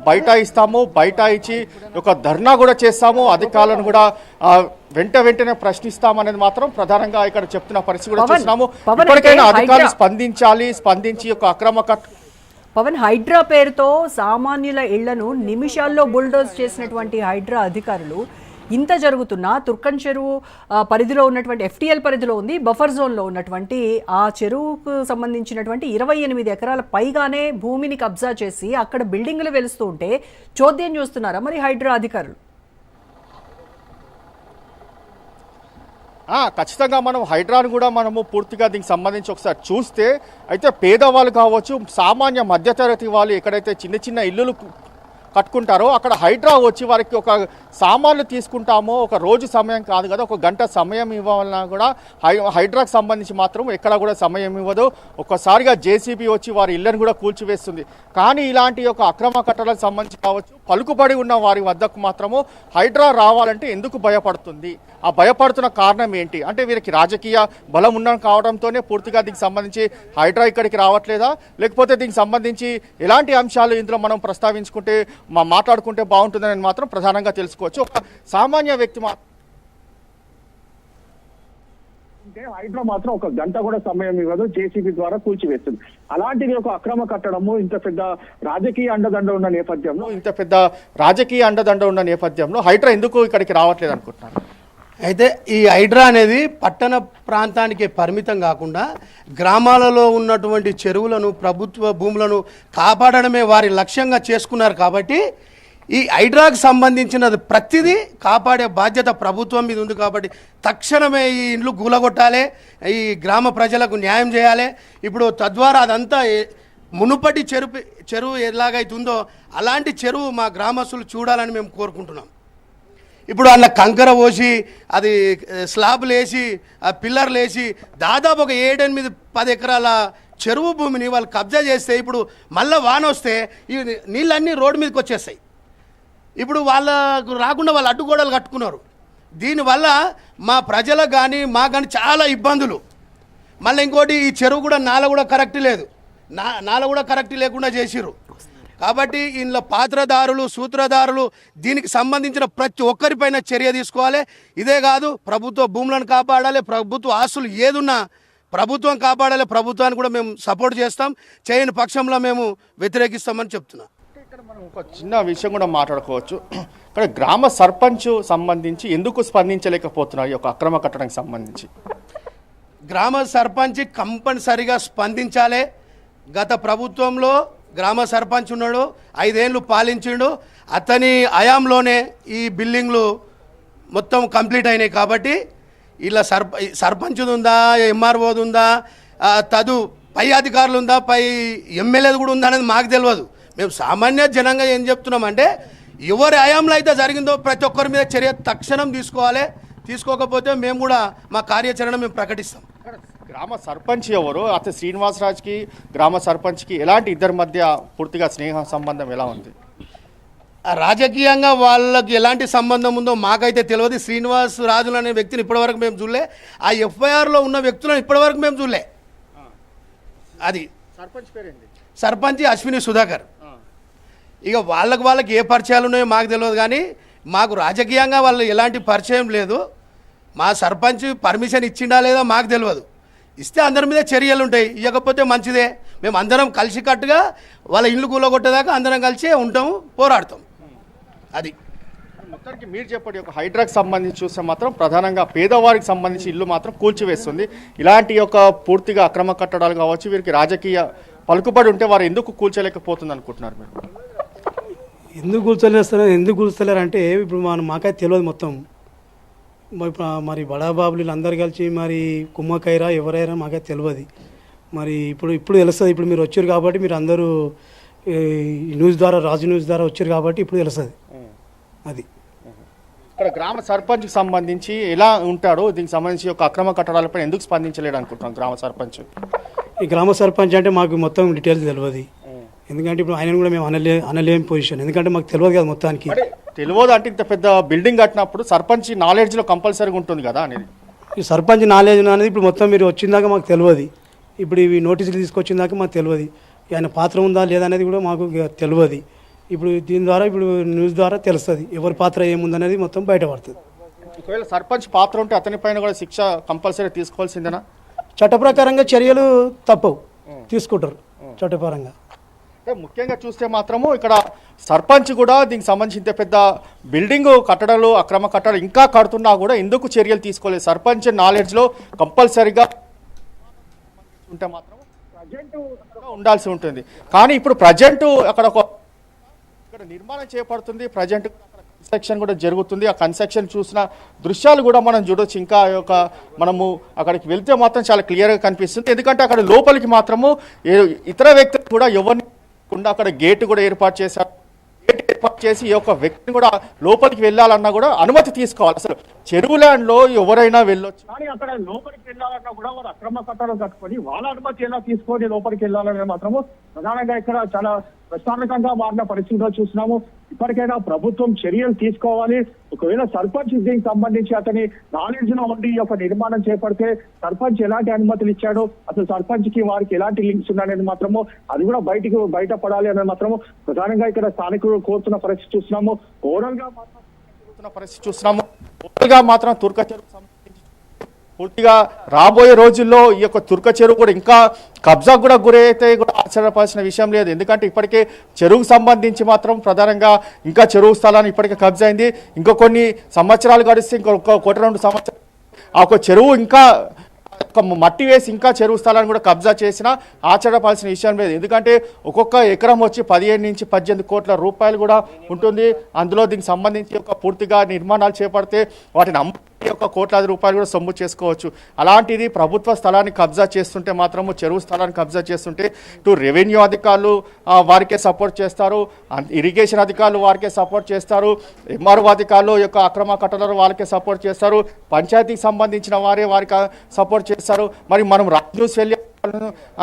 బైఠాయిస్తాము, బైఠాయించి ఒక ధర్నా కూడా చేస్తాము, అధికారులను కూడా వెంటనే ప్రశ్నిస్తామనేది మాత్రం ప్రధానంగా ఇక్కడ చెప్తున్న పరిస్థితి కూడా చూస్తున్నాము. ఇప్పటికైనా అధికారులు స్పందించి ఒక అక్రమ పవన్, హైడ్రా పేరుతో సామాన్యుల ఇళ్లను నిమిషాల్లో బుల్డోజ్ చేసినటువంటి హైడ్రా అధికారులు ఇంత జరుగుతున్నా తుర్కన్ చెరువు పరిధిలో ఉన్నటువంటి ఎఫ్టీఎల్ పరిధిలో ఉంది, బఫర్ జోన్లో ఉన్నటువంటి ఆ చెరువుకు సంబంధించినటువంటి 28 ఎకరాల పైగానే భూమిని కబ్జా చేసి అక్కడ బిల్డింగులు వెలుస్తూ ఉంటే చోద్యం చూస్తున్నారా మరి హైడ్రా అధికారులు? ఖచ్చితంగా మనం హైడ్రాను కూడా మనము పూర్తిగా దీనికి సంబంధించి ఒకసారి చూస్తే అయితే పేదవాళ్ళు కావచ్చు, సామాన్య మధ్యతరగతి వాళ్ళు ఎక్కడైతే చిన్న ఇల్లులు కట్టుకుంటారో అక్కడ హైడ్రా వచ్చి వారికి ఒక సామాన్లు తీసుకుంటామో ఒక రోజు సమయం కాదు కదా, ఒక గంట సమయం ఇవ్వాలన్నా కూడా హైడ్రాకు సంబంధించి మాత్రం ఎక్కడ కూడా సమయం ఇవ్వదు. ఒక్కసారిగా జేసీబీ వచ్చి వారి ఇళ్లను కూడా కూల్చివేస్తుంది. కానీ ఇలాంటి ఒక అక్రమ కట్టడానికి సంబంధించి కావచ్చు, పలుకుబడి ఉన్న వారి వద్దకు మాత్రము హైడ్రా రావాలంటే ఎందుకు భయపడుతుంది? ఆ భయపడుతున్న కారణం ఏంటి అంటే వీరికి రాజకీయ బలం ఉన్న కావడంతోనే పూర్తిగా దీనికి సంబంధించి హైడ్రా ఇక్కడికి రావట్లేదా, లేకపోతే దీనికి సంబంధించి ఎలాంటి అంశాలు ఇందులో మనం ప్రస్తావించుకుంటే మాట్లాడుకుంటే బాగుంటుందని మాత్రం ప్రధానంగా తెలుసుకోవచ్చు. ఒక సామాన్య వ్యక్తి హైడ్రా మాత్రం ఒక గంట కూడా సమయం ఇవ్వదు, జేసీబీ ద్వారా కూల్చివేస్తుంది. అలాంటిది ఒక అక్రమ కట్టడము ఇంత పెద్ద రాజకీయ అండదండ ఉన్న నేపథ్యంలో హైడ్రా ఎందుకు ఇక్కడికి రావట్లేదు అనుకుంటున్నారు? అయితే ఈ హైడ్రా అనేది పట్టణ ప్రాంతానికి పరిమితం కాకుండా గ్రామాలలో ఉన్నటువంటి చెరువులను, ప్రభుత్వ భూములను కాపాడడమే వారి లక్ష్యంగా చేసుకున్నారు. కాబట్టి ఈ హైడ్రాకు సంబంధించినది ప్రతిదీ కాపాడే బాధ్యత ప్రభుత్వం మీద ఉంది. కాబట్టి తక్షణమే ఈ ఇండ్లు కూలగొట్టాలి, ఈ గ్రామ ప్రజలకు న్యాయం చేయాలి. ఇప్పుడు తద్వారా అదంతా మునుపటి చెరువు ఎలాగైతుందో అలాంటి చెరువు మా గ్రామస్తులు చూడాలని మేము కోరుకుంటున్నాం. ఇప్పుడు అందులో కంకర పోసి అది స్లాబ్లు వేసి పిల్లర్లు వేసి దాదాపు ఒక 7-8-10 ఎకరాల చెరువు భూమిని వాళ్ళు కబ్జా చేస్తే ఇప్పుడు మళ్ళీ వాన వస్తే ఈ నీళ్ళన్నీ రోడ్డు మీదకి వచ్చేస్తాయి. ఇప్పుడు వాళ్ళకు రాకుండా వాళ్ళు అడ్డుగోడలు కట్టుకున్నారు. దీనివల్ల మా ప్రజలకు కానీ మాకు కానీ చాలా ఇబ్బందులు. మళ్ళీ ఇంకోటి ఈ చెరువు కూడా నాల కూడా కరెక్ట్ లేదు, నాల కూడా కరెక్ట్ లేకుండా చేసిర్రు. కాబట్టి ఇందులో పాత్రదారులు, సూత్రధారులు దీనికి సంబంధించిన ప్రతి ఒక్కరిపైన చర్య తీసుకోవాలి. ఇదే కాదు, ప్రభుత్వ భూములను కాపాడాలి, ప్రభుత్వ ఆస్తులు ఏదున్నా ప్రభుత్వం కాపాడాలి. ప్రభుత్వాన్ని కూడా మేము సపోర్ట్ చేస్తాం, చేయని పక్షంలో మేము వ్యతిరేకిస్తామని చెప్తున్నాం. ఇక్కడ మనం ఒక చిన్న విషయం కూడా మాట్లాడుకోవచ్చు. ఇక్కడ గ్రామ సర్పంచ్ సంబంధించి ఎందుకు స్పందించలేకపోతున్నారు ఈ యొక్క అక్రమ కట్టడానికి సంబంధించి? గ్రామ సర్పంచ్ కంపల్సరిగా స్పందించాలి. గత ప్రభుత్వంలో గ్రామ సర్పంచ్ ఉన్నాడు, 5 ఏళ్ళు పాలించిండు. అతని హయాంలోనే ఈ బిల్డింగ్లు మొత్తం కంప్లీట్ అయినాయి. కాబట్టి ఇలా సర్పంచ్ ఉందా, ఎంఆర్ఓది ఉందా, పై అధికారులు ఉందా, పై ఎమ్మెల్యేది కూడా ఉందా అనేది మాకు తెలియదు. మేము సామాన్య జనంగా ఏం చెప్తున్నామంటే ఎవరి హయాంలో అయితే జరిగిందో ప్రతి ఒక్కరి మీద చర్య తక్షణం తీసుకోవాలి. తీసుకోకపోతే మేము కూడా మా కార్యాచరణ మేము ప్రకటిస్తాం. గ్రామ సర్పంచ్ ఎవరు? అతను శ్రీనివాసరాజ్కి గ్రామ సర్పంచ్కి ఎలాంటి ఇద్దరి మధ్య పూర్తిగా స్నేహ సంబంధం ఎలా ఉంది? రాజకీయంగా వాళ్ళకి ఎలాంటి సంబంధం ఉందో మాకైతే తెలియదు. శ్రీనివాస్ రాజులు అనే వ్యక్తిని ఇప్పటివరకు మేము చూడలే, ఆ ఎఫ్ఐఆర్లో ఉన్న వ్యక్తులను ఇప్పటివరకు మేము చూడలే. అది సర్పంచ్ పేరేంటి? సర్పంచ్ అశ్విని సుధాకర్. ఇక వాళ్ళకి ఏ పరిచయాలు ఉన్నాయో మాకు తెలియదు, కానీ మాకు రాజకీయంగా వాళ్ళు ఎలాంటి పరిచయం లేదు. మా సర్పంచ్ పర్మిషన్ ఇచ్చిండా లేదా మాకు తెలియదు. ఇస్తే అందరి మీద చర్యలు ఉంటాయి, ఇవ్వకపోతే మంచిదే. మేము అందరం కలిసికట్టుగా వాళ్ళ ఇల్లు కూలగొట్టేదాకా అందరం కలిసి ఉంటాము, పోరాడతాం. అది మొత్తానికి మీరు చెప్పండి, ఒక హైడ్రాకి సంబంధించి చూస్తే మాత్రం ప్రధానంగా పేదవారికి సంబంధించి ఇల్లు మాత్రం కూల్చివేస్తుంది. ఇలాంటి యొక్క పూర్తిగా అక్రమ కట్టడాలు కావచ్చు, వీరికి రాజకీయ పలుకుబడి ఉంటే వారు ఎందుకు కూల్చలేకపోతుంది అనుకుంటున్నారు మీరు? ఎందుకు కూల్చలేరు అంటే ఇప్పుడు మాకైతే తెలియదు మొత్తం. మరి బడాబాబులు వీళ్ళందరూ కలిసి మరి కుమ్మకైరా ఎవరైనా మాకైతే తెలియదు. మరి ఇప్పుడు తెలుస్తుంది. ఇప్పుడు మీరు వచ్చారు కాబట్టి, మీరు అందరూ న్యూస్ ద్వారా, రాజు న్యూస్ ద్వారా వచ్చారు కాబట్టి ఇప్పుడు తెలుస్తుంది. అది ఇక్కడ గ్రామ సర్పంచ్కి సంబంధించి ఎలా ఉంటాడో దీనికి సంబంధించి ఒక అక్రమ కట్టడాలపై ఎందుకు స్పందించలేడు అనుకుంటున్నాం గ్రామ సర్పంచ్? ఈ గ్రామ సర్పంచ్ అంటే మాకు మొత్తం డీటెయిల్స్ తెలియదు. ఎందుకంటే ఇప్పుడు ఆయన కూడా మేము అనలేని పొజిషన్, ఎందుకంటే మాకు తెలియదు కదా మొత్తానికి. తెలియదు అంటే ఇంత పెద్ద బిల్డింగ్ కట్టినప్పుడు సర్పంచ్ నాలెడ్జ్లో కంపల్సరీగా ఉంటుంది కదా అనేది. ఈ సర్పంచ్ నాలెడ్జ్ అనేది ఇప్పుడు మొత్తం మీరు వచ్చిందాక మాకు తెలియదు. ఇప్పుడు ఇవి నోటీసులు తీసుకొచ్చిందాక మాకు తెలియదు. ఆయన పాత్ర ఉందా లేదా అనేది కూడా మాకు తెలియదు. ఇప్పుడు దీని ద్వారా ఇప్పుడు న్యూస్ ద్వారా తెలుస్తుంది ఎవరి పాత్ర ఏముందనేది మొత్తం బయటపడుతుంది. ఒకవేళ సర్పంచ్ పాత్ర ఉంటే అతని పైన కూడా శిక్ష కంపల్సరీ తీసుకోవాల్సిందేనా? చట్ట ప్రకారంగా చర్యలు తప్పవు, తీసుకుంటారు చట్టపరంగా. అంటే ముఖ్యంగా చూస్తే మాత్రము ఇక్కడ సర్పంచ్ కూడా దీనికి సంబంధించి ఇంత పెద్ద బిల్డింగ్ కట్టడాలు అక్రమ కట్టడాలు ఇంకా కడుతున్నా కూడా ఎందుకు చర్యలు తీసుకోలేదు? సర్పంచ్ నాలెడ్జ్లో కంపల్సరీగా ఉంటే మాత్రం ప్రజెంట్ ఉండాల్సి ఉంటుంది. కానీ ఇప్పుడు ప్రజెంట్ అక్కడ ఇక్కడ నిర్మాణం చేపడుతుంది, ప్రజెంట్ కన్స్ట్రక్షన్ కూడా జరుగుతుంది. ఆ కన్స్ట్రక్షన్ చూసిన దృశ్యాలు కూడా మనం చూడొచ్చు. ఇంకా మనము అక్కడికి వెళ్తే మాత్రం చాలా క్లియర్గా కనిపిస్తుంది. ఎందుకంటే అక్కడ లోపలికి మాత్రము ఇతర వ్యక్తులు కూడా ఎవరిని అక్కడ గేట్ కూడా ఏర్పాటు చేశారు. గేట్ ఏర్పాటు చేసి ఈ యొక్క వ్యక్తిని కూడా లోపలికి వెళ్ళాలన్నా కూడా అనుమతి తీసుకోవాలి. అసలు చెరువు ల్యాండ్లో ఎవరైనా వెళ్ళొచ్చు, కానీ అక్కడ లోపలికి వెళ్ళాలన్నా కూడా వారు అక్రమ కట్టడం కట్టుకొని వాళ్ళ అనుమతి ఎలా తీసుకొని లోపలికి వెళ్ళాలనే మాత్రము ప్రధానంగా ఇక్కడ చాలా ప్రశ్నార్థకంగా మారిన పరిస్థితిలో చూస్తున్నాము. ఇప్పటికైనా ప్రభుత్వం చర్యలు తీసుకోవాలి. ఒకవేళ సర్పంచ్ దీనికి సంబంధించి అతని నాలెడ్జ్ లో ఉండి ఈ యొక్క నిర్మాణం చేపడితే సర్పంచ్ ఎలాంటి అనుమతులు ఇచ్చాడు, అసలు సర్పంచ్ కి వారికి ఎలాంటి లింక్స్ ఉన్నాయనేది మాత్రము అది కూడా బయటపడాలి అనేది మాత్రము ప్రధానంగా ఇక్కడ స్థానికులు కోరుతున్న పరిస్థితి చూస్తున్నాము. ఓవరాల్ గా మాత్రం తుర్క చెరువు సంబంధించి పూర్తిగా రాబోయే రోజుల్లో ఈ యొక్క తుర్క చెరువు కూడా ఇంకా కబ్జాకు కూడా గురైతే కూడా ఆశ్చర్యపడాల్సిన విషయం లేదు. ఎందుకంటే ఇప్పటికే చెరువుకు సంబంధించి మాత్రం ప్రధానంగా ఇంకా చెరువు స్థలాన్ని ఇప్పటికే కబ్జా అయింది. ఇంకా కొన్ని సంవత్సరాలు గడిస్తే ఇంకొక 1-2 సంవత్సరాలు ఆ ఒక చెరువు ఇంకా మట్టి వేసి ఇంకా చెరువు స్థలాన్ని కూడా కబ్జా చేసినా ఆశ్చర్యపడాల్సిన విషయం లేదు. ఎందుకంటే ఒక్కొక్క ఎకరం వచ్చి 15 నుంచి 18 కోట్ల రూపాయలు కూడా ఉంటుంది. అందులో దీనికి సంబంధించి ఒక పూర్తిగా నిర్మాణాలు చేపడితే వాటిని ఒక కోట్లాది రూపాయలు కూడా సొమ్ము చేసుకోవచ్చు. అలాంటిది ప్రభుత్వ స్థలాన్ని కబ్జా చేస్తుంటే మాత్రము చెరువు స్థలాన్ని కబ్జా చేస్తుంటే ఇటు రెవెన్యూ అధికారులు వారికే సపోర్ట్ చేస్తారు, ఇరిగేషన్ అధికారులు వారికే సపోర్ట్ చేస్తారు, ఎంఆర్ఓ అధికారులు యొక్క అక్రమ కట్టడాలు వాళ్ళకే సపోర్ట్ చేస్తారు, పంచాయతీకి సంబంధించిన వారే వారికి సపోర్ట్ చేస్తారు. మరి మనం రాజ్ న్యూస్ వెళ్ళి